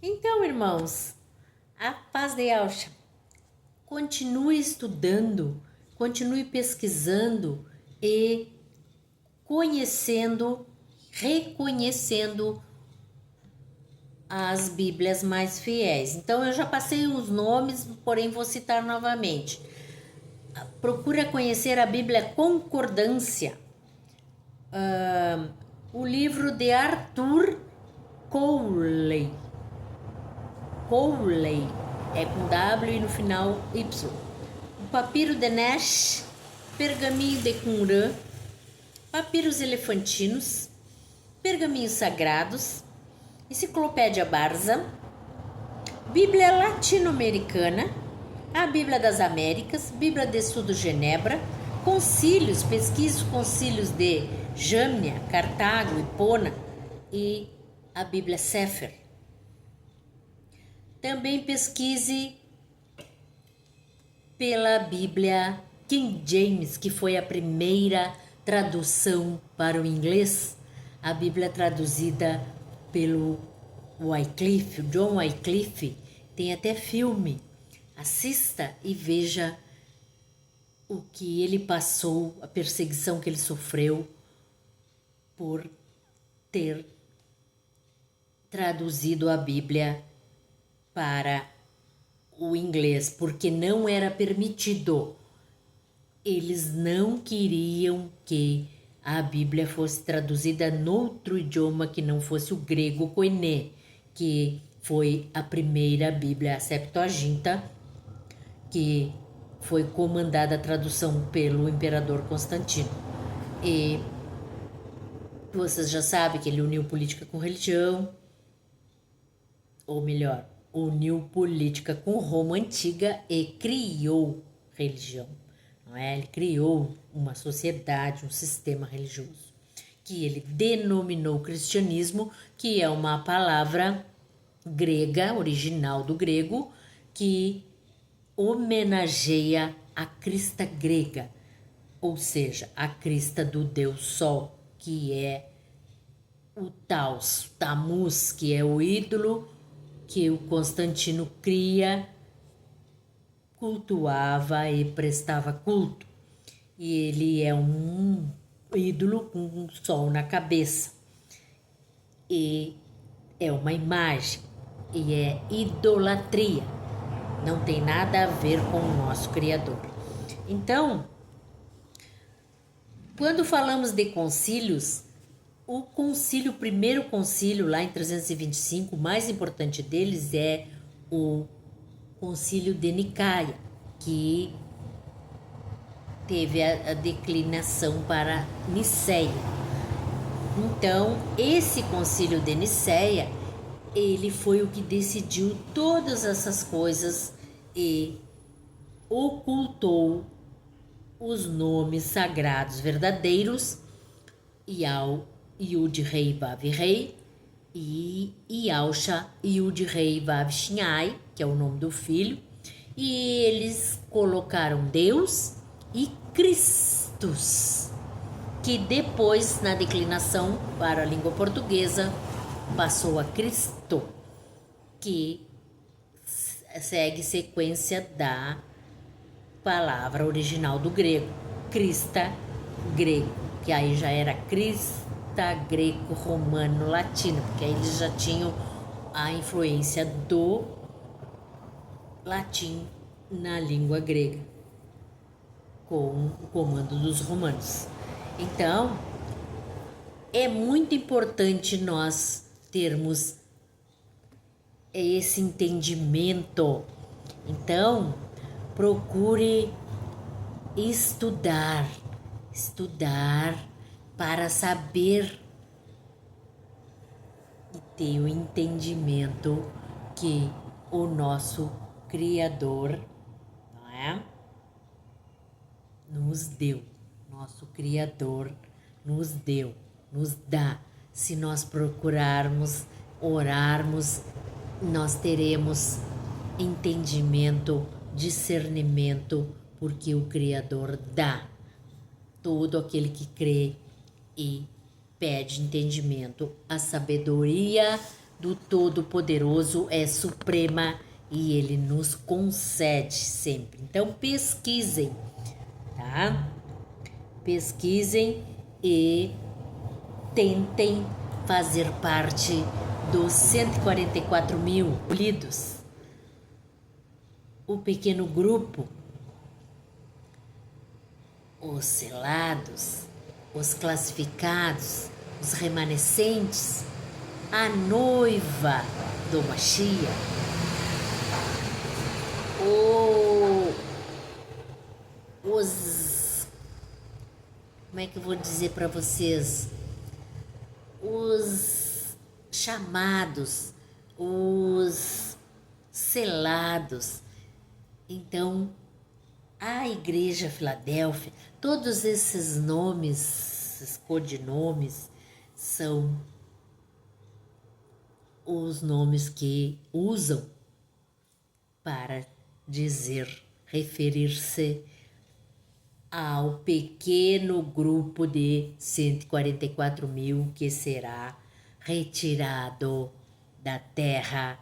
Então, irmãos, a paz de Alcha, continue estudando, continue pesquisando e conhecendo, reconhecendo as Bíblias mais fiéis. Então, eu já passei os nomes, porém vou citar novamente. Procura conhecer a Bíblia Concordância, o livro de Arthur Cowley. Cowley é com W e no final Y. O Papiro de Nash, Pergaminho de Qumran, Papiros Elefantinos, Pergaminhos Sagrados, Enciclopédia Barça, Bíblia Latino-Americana, a Bíblia das Américas, Bíblia de Estudo Genebra, Concílios, pesquise os concílios de Jâmnia, Cartago, Hipona e a Bíblia Sefer. Também pesquise pela Bíblia King James, que foi a primeira tradução para o inglês, a Bíblia traduzida pelo Wycliffe, John Wycliffe, tem até filme. Assista e veja o que ele passou, a perseguição que ele sofreu por ter traduzido a Bíblia para o inglês, porque não era permitido. Eles não queriam que a Bíblia fosse traduzida noutro idioma que não fosse o grego koiné, que foi a primeira Bíblia, a Septuaginta, que foi comandada a tradução pelo imperador Constantino. E vocês já sabem que ele uniu política com religião, ou melhor, uniu política com Roma antiga e criou religião. Não é? Ele criou uma sociedade, um sistema religioso, que ele denominou cristianismo, que é uma palavra grega, original do grego, que homenageia a crista grega, ou seja, a crista do Deus Sol, que é o Taus, Tammuz, que é o ídolo que o Constantino cria, cultuava e prestava culto. E ele é um ídolo com um sol na cabeça. E é uma imagem. E é idolatria. Não tem nada a ver com o nosso Criador. Então, quando falamos de concílios, o primeiro concílio, lá em 325, o mais importante deles é o Concílio de Nicaia, que teve a declinação para Niceia. Então, esse Concílio de Niceia, ele foi o que decidiu todas essas coisas e ocultou os nomes sagrados verdadeiros Yud-Rei Vav-Rei e Yalcha Yud-Rei Vav-Shinai, que é o nome do filho, e eles colocaram Deus e Cristos, que depois, na declinação para a língua portuguesa, passou a Cristo, que segue sequência da palavra original do grego, Crista, grego, que aí já era Crista, greco, romano, latino, porque aí eles já tinham a influência do latim na língua grega, com o comando dos romanos. Então, é muito importante nós termos esse entendimento. Então, procure estudar para saber e ter o entendimento que o nosso Criador, não é? Nos deu. Nosso Criador nos deu, nos dá. Se nós procurarmos, orarmos, nós teremos entendimento, discernimento, porque o Criador dá. Todo aquele que crê e pede entendimento, a sabedoria do Todo-Poderoso é suprema e Ele nos concede sempre. Então pesquisem, tá? Pesquisem e tentem fazer parte dos 144 mil escolhidos. O pequeno grupo, os selados, os classificados, os remanescentes, a noiva do Mashiach, como é que eu vou dizer para vocês? Os chamados, os selados. Então, a Igreja Filadélfia, todos esses nomes, esses codinomes, são os nomes que usam para dizer, referir-se ao pequeno grupo de 144 mil que será retirado da terra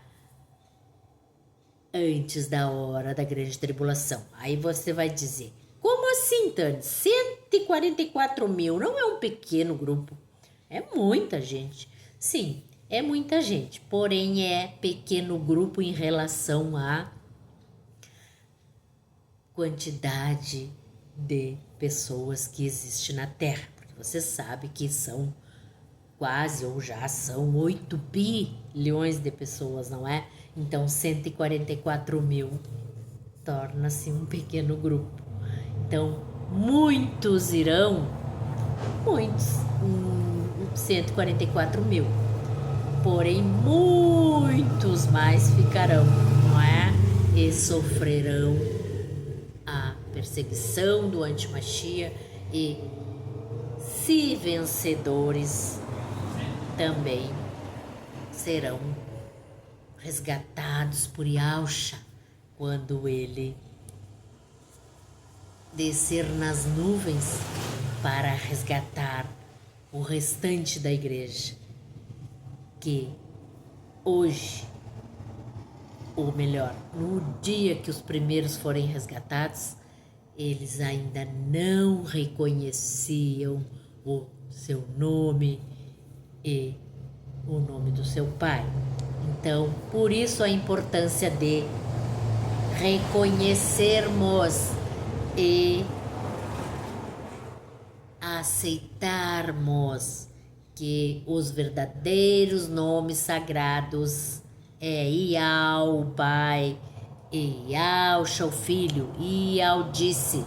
antes da hora da grande tribulação. Aí você vai dizer, como assim, Tânia? 144 mil não é um pequeno grupo, é muita gente. Sim, é muita gente, porém é pequeno grupo em relação à quantidade de pessoas que existe na Terra, porque você sabe que são quase ou já são 8 bilhões de pessoas, não é? Então 144 mil torna-se um pequeno grupo. Então muitos irão, muitos, 144 mil, porém muitos mais ficarão, não é? E sofrerão a perseguição do anti-Machia e, se vencedores, também serão resgatados por Yahshua quando ele descer nas nuvens para resgatar o restante da igreja, que hoje, ou melhor, no dia que os primeiros forem resgatados, eles ainda não reconheciam o seu nome e o nome do seu pai. Então, por isso a importância de reconhecermos e aceitarmos que os verdadeiros nomes sagrados é Iau, o Pai, e Yahshua, o Filho. Iau disse,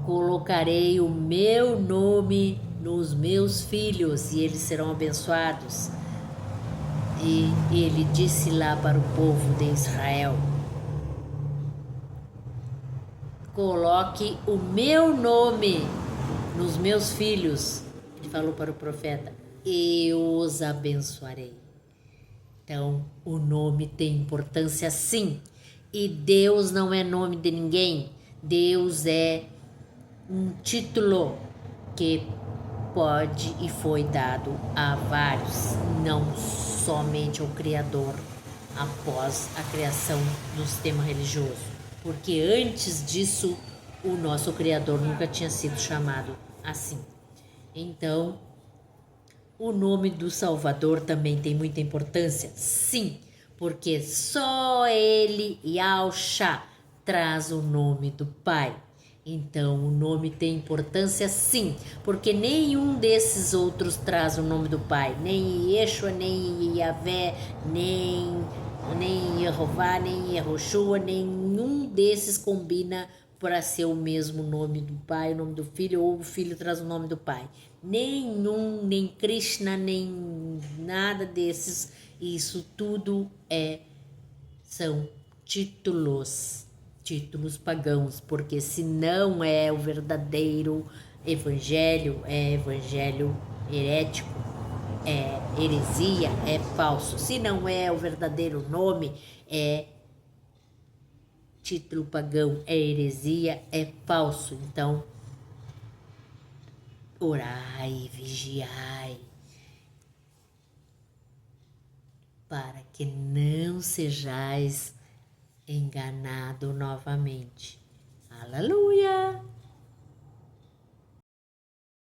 colocarei o meu nome nos meus filhos e eles serão abençoados. E ele disse lá para o povo de Israel, coloque o meu nome nos meus filhos. Ele falou para o profeta, eu os abençoarei. Então, o nome tem importância sim. E Deus não é nome de ninguém. Deus é um título que pode e foi dado a vários, não somente ao Criador após a criação do sistema religioso. Porque antes disso, o nosso Criador nunca tinha sido chamado assim. Então, o nome do Salvador também tem muita importância? Sim, porque só ele, Yahshua, traz o nome do Pai. Então, o nome tem importância sim, porque nenhum desses outros traz o nome do Pai. Nem Yeshua, nem Yahvé, nem Yehová, nem Yehoshua, nenhum desses combina para ser o mesmo nome do Pai, o nome do Filho, ou o Filho traz o nome do Pai. Nenhum, nem Krishna, nem nada desses. Isso tudo são títulos pagãos, porque se não é o verdadeiro evangelho, é evangelho herético, é heresia, é falso. Se não é o verdadeiro nome, é título pagão, é heresia, é falso. Então, orai, vigiai, para que não sejais enganado novamente. Aleluia!